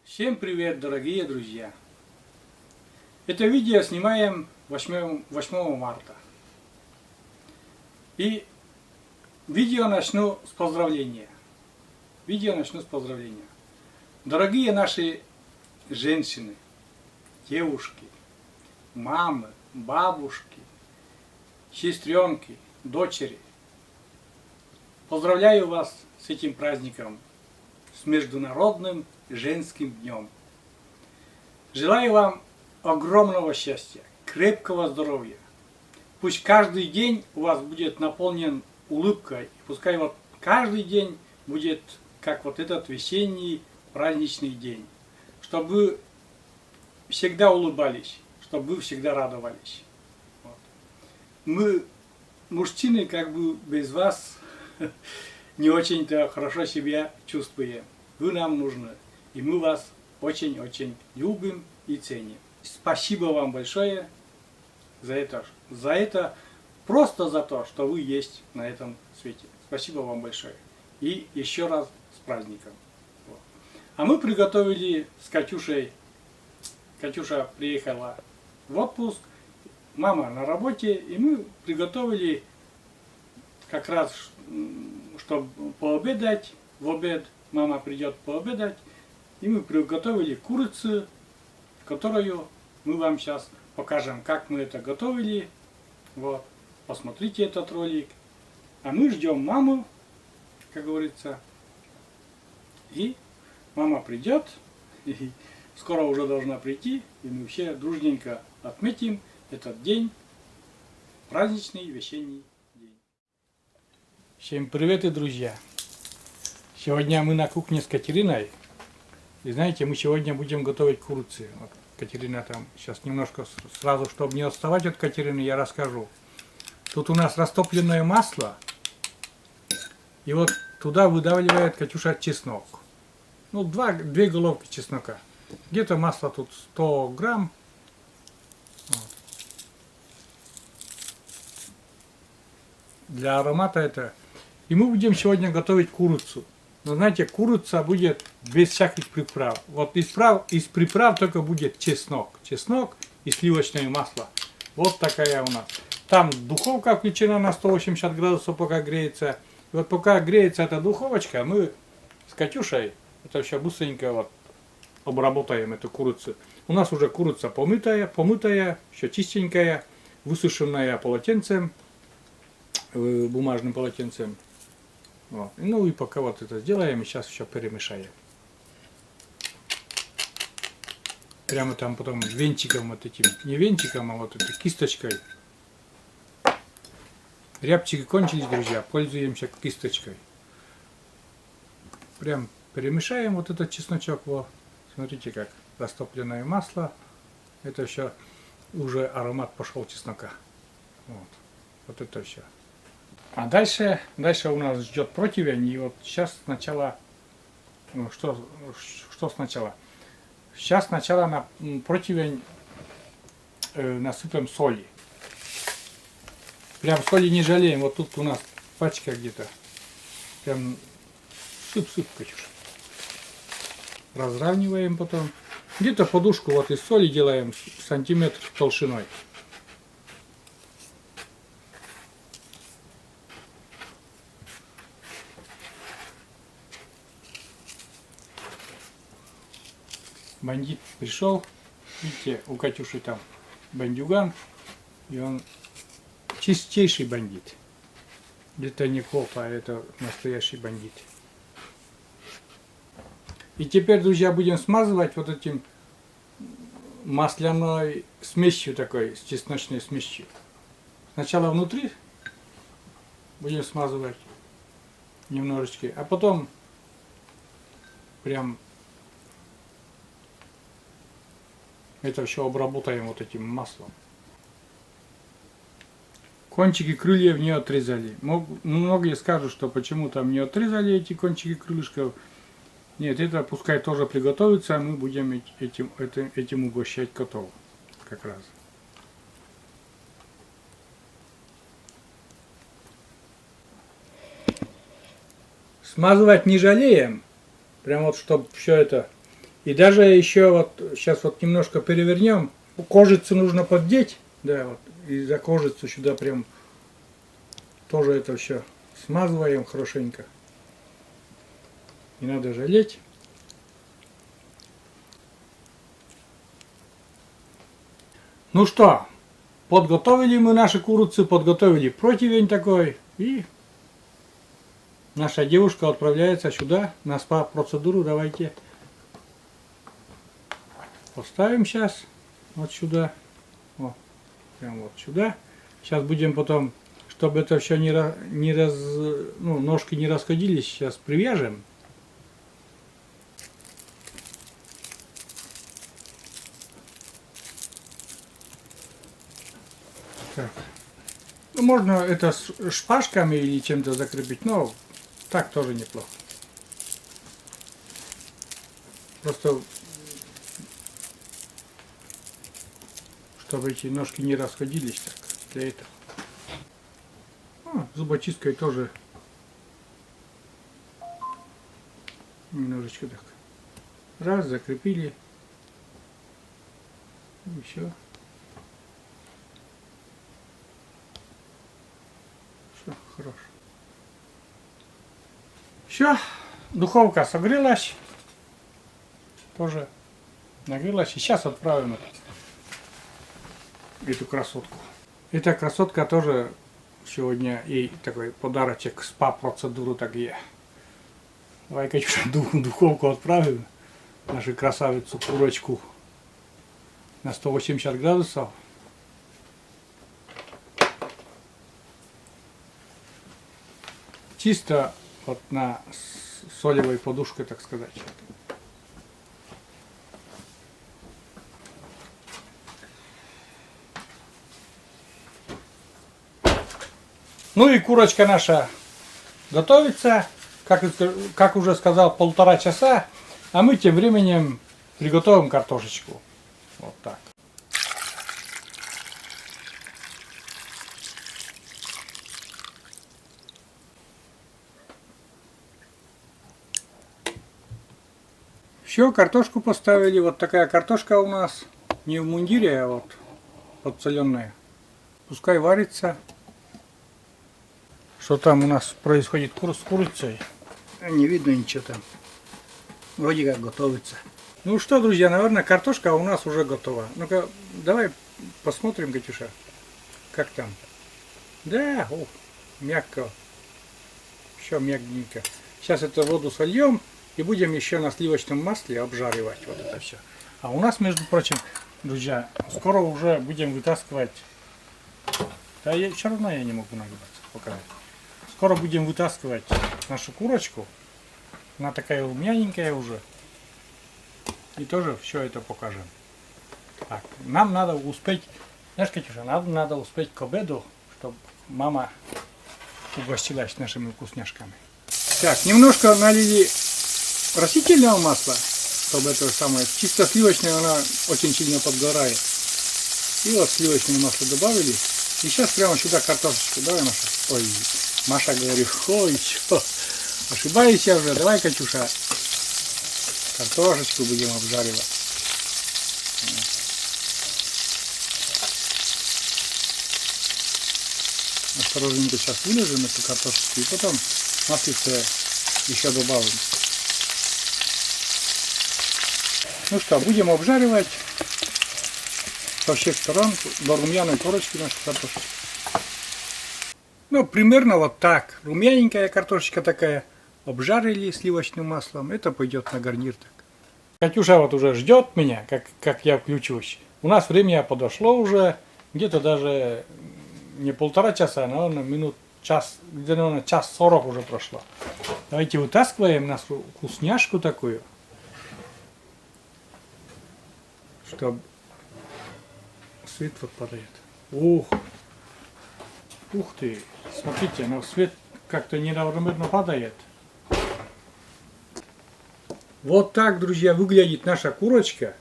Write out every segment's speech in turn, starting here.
Всем привет, дорогие друзья! Это видео снимаем 8 марта. И видео начну с поздравления. Дорогие наши женщины, девушки, мамы, бабушки, сестренки, дочери. Поздравляю вас с этим праздником, с Международным женским днем. Желаю вам огромного счастья, крепкого здоровья. Пусть каждый день у вас будет наполнен улыбкой, и пускай вот каждый день будет как вот этот весенний праздничный день, чтобы вы всегда улыбались, чтобы вы всегда радовались. Вот. Мы, мужчины, как бы без вас не очень-то хорошо себя чувствуем. Вы нам нужны, и мы вас очень-очень любим и ценим. Спасибо вам большое за это, просто за то, что вы есть на этом свете. Спасибо вам большое. И еще раз с праздником. Вот. А мы приготовили с Катюшей. Катюша приехала в отпуск, мама на работе, и мы приготовили как раз, чтобы пообедать. В обед мама придет пообедать, и мы приготовили курицу, которую мы вам сейчас покажем, как мы это готовили. Вот, посмотрите этот ролик. А мы ждем маму, как говорится. И мама придет, и скоро уже должна прийти, и мы все дружненько отметим этот день, праздничный весенний день. Всем привет, друзья! Сегодня мы на кухне с Катериной. И знаете, мы сегодня будем готовить курицу. Вот Катерина там сейчас немножко, сразу, чтобы не отставать от Катерины, я расскажу. Тут у нас растопленное масло. И вот туда выдавливает Катюша чеснок. Ну, две головки чеснока. Где-то масло тут 100 грамм. Вот. Для аромата это. И мы будем сегодня готовить курицу. Но знаете, курица будет без всяких приправ. Вот из приправ только будет чеснок. Чеснок и сливочное масло. Вот такая у нас. Там духовка включена на 180 градусов, пока греется. И вот пока греется эта духовочка, мы с Катюшей это все быстренько вот обработаем эту курицу. У нас уже курица помытая, еще чистенькая, высушенная полотенцем, бумажным полотенцем. Вот. Ну и пока вот это сделаем, и сейчас все перемешаем. Прямо там потом венчиком вот этим, не венчиком, а вот этой кисточкой. Рябчики кончились, друзья, пользуемся кисточкой. Прям перемешаем вот этот чесночок. Вот. Смотрите, как растопленное масло. Это все уже аромат пошел чеснока. Вот это все. А дальше у нас ждет противень. И вот сейчас сначала, ну, что сначала? Сейчас сначала на противень насыпем соли. Прям соли не жалеем. Вот тут у нас пачка где-то. Прям сып, Катюша. Разравниваем потом. Где-то подушку вот из соли делаем сантиметр толщиной. Бандит пришел, видите, у Катюши там бандюган, и он чистейший бандит. Это не коп, а это настоящий бандит. И теперь, друзья, будем смазывать вот этим масляной смесью такой, с чесночной смесью. Сначала внутри будем смазывать немножечко, а потом прям это все обработаем вот этим маслом. Кончики крыльев не отрезали. Многие скажут, что почему там не отрезали эти кончики крылышков. Нет, это пускай тоже приготовится, а мы будем этим угощать котов. Как раз. Смазывать не жалеем. Прям вот, чтобы все это И даже еще вот сейчас вот немножко перевернем. Кожицу нужно поддеть. Да, вот. И за кожицу сюда прям тоже это все смазываем хорошенько. Не надо жалеть. Ну что, подготовили мы наши курицы, подготовили противень такой. И наша девушка отправляется сюда на спа-процедуру. Давайте поставим сейчас вот сюда. О, прям вот сюда. Сейчас будем потом, чтобы это все ножки не расходились, сейчас привяжем. Так. Ну, можно это с шпажками или чем-то закрепить, но так тоже неплохо. Просто чтобы эти ножки не расходились так, для этого. Зубочисткой тоже немножечко так. Раз, закрепили. И все. Все, хорошо. Все, духовка согрелась. Тоже нагрелась. И сейчас отправим эту красотку. Эта красотка тоже сегодня ей такой подарочек, спа-процедуру такие. Давай, Катюша, духовку отправим. Нашу красавицу курочку на 180 градусов. Чисто вот на солевой подушке, так сказать. Ну и курочка наша готовится, как уже сказал, 1,5 часа, а мы тем временем приготовим картошечку. Вот так. Все, картошку поставили. Вот такая картошка у нас. Не в мундире, а вот подсоленная. Пускай варится. Что там у нас происходит с курицей? Не видно ничего там. Вроде как готовится. Ну что, друзья, наверное, картошка у нас уже готова. Ну-ка, давай посмотрим, Катюша, как там. Да, мягко. Еще мягенько. Сейчас эту воду сольем и будем еще на сливочном масле обжаривать вот это все. А у нас, между прочим, друзья, скоро уже будем вытаскивать. Да все равно я не могу нагибаться пока. Скоро будем вытаскивать нашу курочку. Она такая румяненькая уже. И тоже все это покажем. Так, нам надо успеть, знаешь, Катюша, нам надо успеть к обеду, чтобы мама угостилась нашими вкусняшками. Так, немножко налили растительного масла, чтобы это самое, чисто сливочное, она очень сильно подгорает. И вот сливочное масло добавили. И сейчас прямо сюда картошечку. Давай, Маша. Ой, Маша, говорю, ой, что? Ошибаюсь я уже. Давай, Катюша, картошечку будем обжаривать. Осторожненько сейчас выложим эту картошечку и потом маслице еще добавим. Ну что, будем обжаривать со всех сторон до румяной корочки нашу картошечку. Ну, примерно вот так. Румяненькая картошечка такая. Обжарили сливочным маслом. Это пойдет на гарнир так. Катюша вот уже ждет меня, как я включусь. У нас время подошло уже. Где-то даже не 1,5 часа, наверное, минут час, где-то, наверное, 1:40 уже прошло. Давайте вытаскиваем нашу вкусняшку такую. Чтобы свет вот падает. Ух ты, смотрите, но свет как-то неравномерно падает. Вот так, друзья, выглядит наша курочка.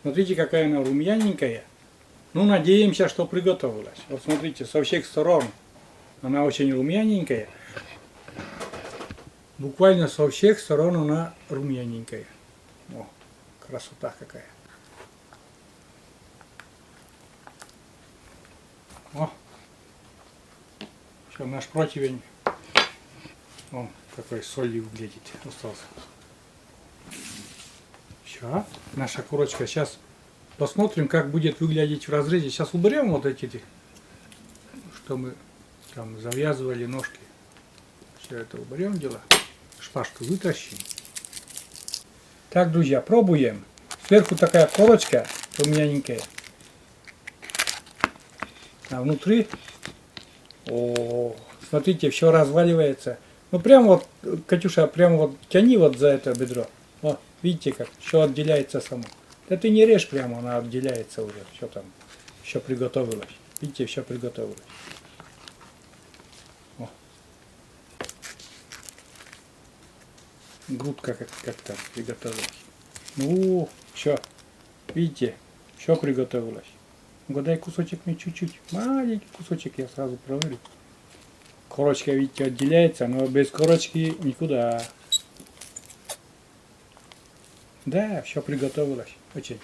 Смотрите, какая она румяненькая. Ну, надеемся, что приготовилась. Вот смотрите, со всех сторон она очень румяненькая. Буквально со всех сторон она румяненькая. О, красота какая. О, все, наш противень. Он какой солью выглядит. Остался. Все, наша курочка. Сейчас посмотрим, как будет выглядеть в разрезе. Сейчас уберем вот эти, что мы там завязывали ножки. Все это уберем дело. Шпажку вытащим. Так, друзья, пробуем. Сверху такая корочка румяненькая. А внутри, о, смотрите, все разваливается. Ну прям вот, Катюша, прям вот тяни вот за это бедро. О, видите, как все отделяется само. Да ты не режь прямо, она отделяется уже. Все там, все приготовилось. Видите, все приготовилось. О. Грудка как там приготовилась. Ну, все. Видите, все приготовилось. Дай кусочек мне чуть-чуть. Маленький кусочек я сразу проверю. Корочка, видите, отделяется, но без корочки никуда. Да, все приготовилось. Очень.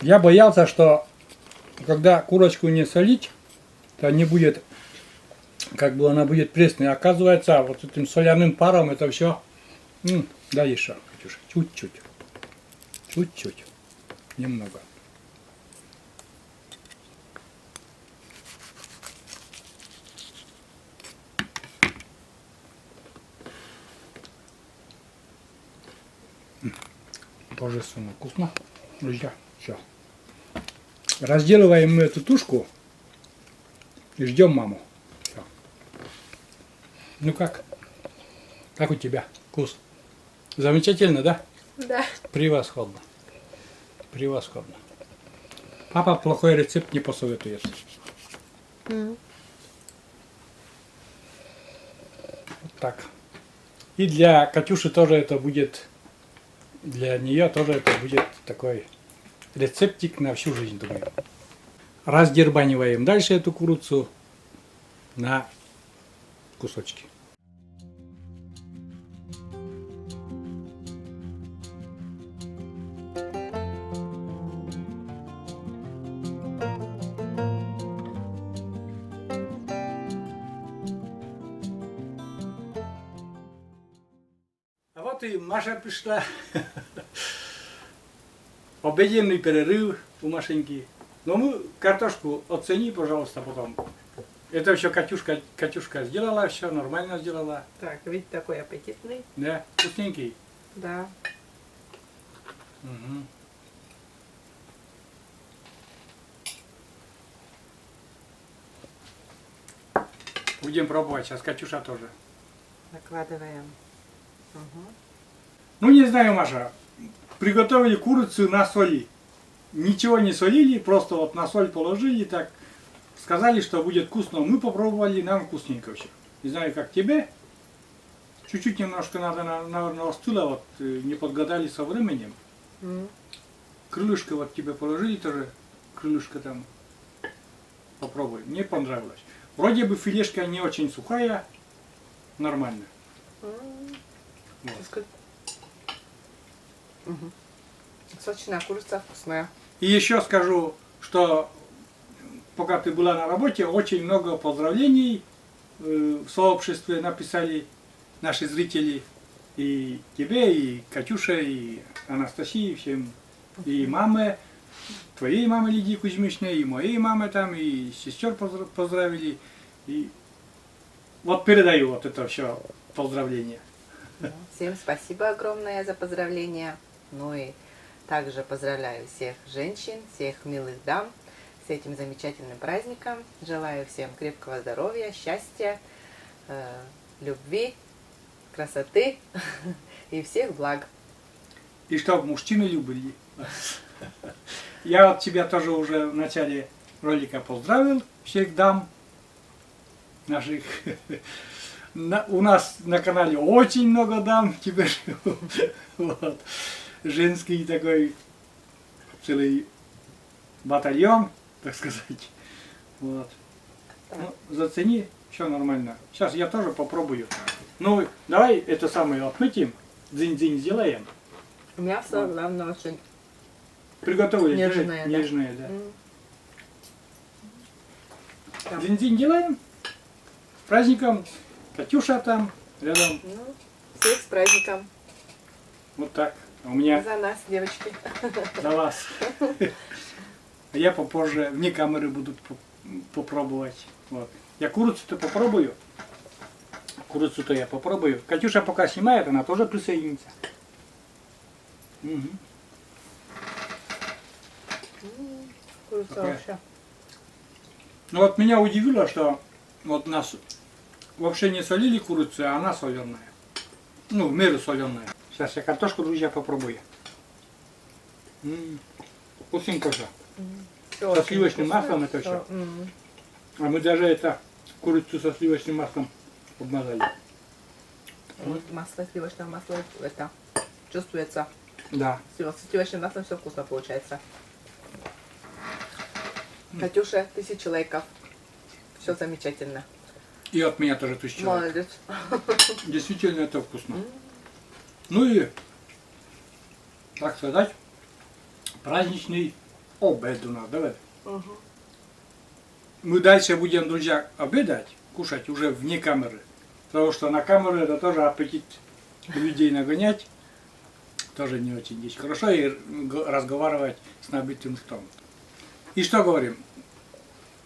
Я боялся, что когда курочку не солить, то не будет, как бы она будет пресной. Оказывается, вот этим соляным паром это все. Да, еще, Катюша, чуть-чуть. Чуть-чуть. Немного. Божественно вкусно. Друзья, все. Разделываем мы эту тушку и ждем маму. Все. Ну как? Как у тебя вкус? Замечательно, да? Да. Превосходно. Превосходно. Папа плохой рецепт не посоветует. Вот так. И для Катюши тоже это будет, для нее тоже это будет такой рецептик на всю жизнь, думаю. Раздербаниваем дальше эту курицу на кусочки. А вот и Маша пришла. Обеденный перерыв у Машеньки. Но мы картошку оцени, пожалуйста, потом. Это все Катюшка сделала, все нормально сделала. Так, вид такой аппетитный. Да, вкусненький. Да. Угу. Будем пробовать, сейчас Катюша тоже. Накладываем. Угу. Ну не знаю, Маша, приготовили курицу на соли. Ничего не солили, просто вот на соль положили, так сказали, что будет вкусно. Мы попробовали, нам вкусненько все. Не знаю, как тебе. Чуть-чуть немножко надо, наверное, остыло, вот не подгадали со временем. Крылышко вот тебе положили тоже, крылышко там. Попробуй, мне понравилось. Вроде бы филешка не очень сухая, нормально. Вот. Сочная курица, вкусная. И еще скажу, что пока ты была на работе, очень много поздравлений в сообществе написали наши зрители. И тебе, и Катюше, и Анастасии, всем. И маме, твоей мамы Лидии Кузьмичной, и моей мамы там, и сестер поздравили. И вот передаю вот это все поздравление. Всем спасибо огромное за поздравления. Ну и также поздравляю всех женщин, всех милых дам с этим замечательным праздником. Желаю всем крепкого здоровья, счастья, любви, красоты и всех благ. И чтобы мужчины любили. Я вот тебя тоже уже в начале ролика поздравил, всех дам наших. У нас на канале очень много дам теперь. Вот. Женский такой целый батальон, так сказать. Вот. Ну, зацени, все нормально. Сейчас я тоже попробую. Ну, давай это самое отметим. Дзинь-дзинь сделаем. Мясо, главное, очень Приготовили. нежное. Да? Нежное, да. Там. Дзинь-дзинь делаем. С праздником. Катюша там рядом. Ну, всех с праздником. Вот так. А у меня За нас, девочки. за вас. А я попозже вне камеры буду попробовать. Вот. Я курицу-то попробую. Курицу-то я попробую. Катюша пока снимает, она тоже присоединится. Мгм. Курица Такая. вообще. Ну вот меня удивило, что вот нас вообще не солили курицу, а она соленая. Ну, в меру соленая. Сейчас я картошку, друзья, попробую. Вкусненько же. Всё Со очень сливочным вкусно, маслом это всё. М. А мы даже это курицу со сливочным маслом обмазали. Вот масло, сливочное масло, это чувствуется. Да. С сливочным маслом все вкусно получается. Катюша, 1000 лайков. Все замечательно. И от меня тоже 1000 человек. Молодец. Действительно это вкусно. Ну и, так сказать, праздничный обед у нас. Давай. Мгм. Мы дальше будем, друзья, обедать, кушать уже вне камеры. Потому что на камеру это тоже аппетит людей нагонять. Тоже не очень здесь хорошо и разговаривать с набитым ртом. И что говорим?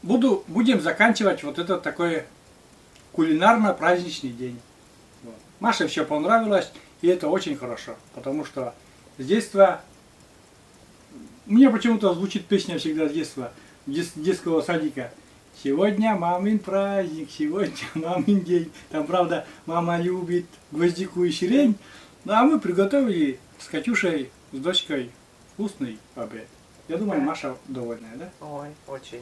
Будем заканчивать вот этот такой кулинарно-праздничный день. Вот. Маше все понравилось, и это очень хорошо. Потому что с детства... Мне почему-то звучит песня всегда с детства, детского садика. Сегодня мамин праздник, сегодня мамин день. Там, правда, мама любит гвоздику и сирень. Ну, а мы приготовили с Катюшей, с дочкой вкусный обед. Я думаю, Да. Маша довольная, да? Ой, очень.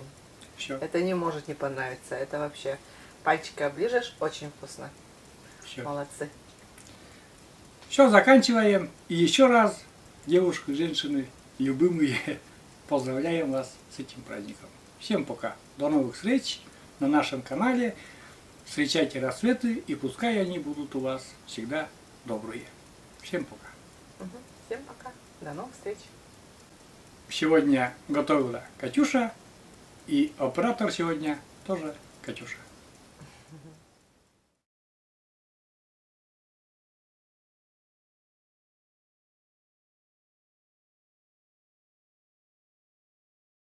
Все, Это не может не понравиться. Это вообще пальчика оближешь, очень вкусно. все. Молодцы. Все, заканчиваем. И еще раз, девушки, женщины, любимые, поздравляем вас с этим праздником. Всем пока. До новых встреч на нашем канале. Встречайте рассветы, и пускай они будут у вас всегда добрые. Всем пока. Мгм. Всем пока. До новых встреч. Сегодня готовила Катюша, и оператор сегодня тоже Катюша.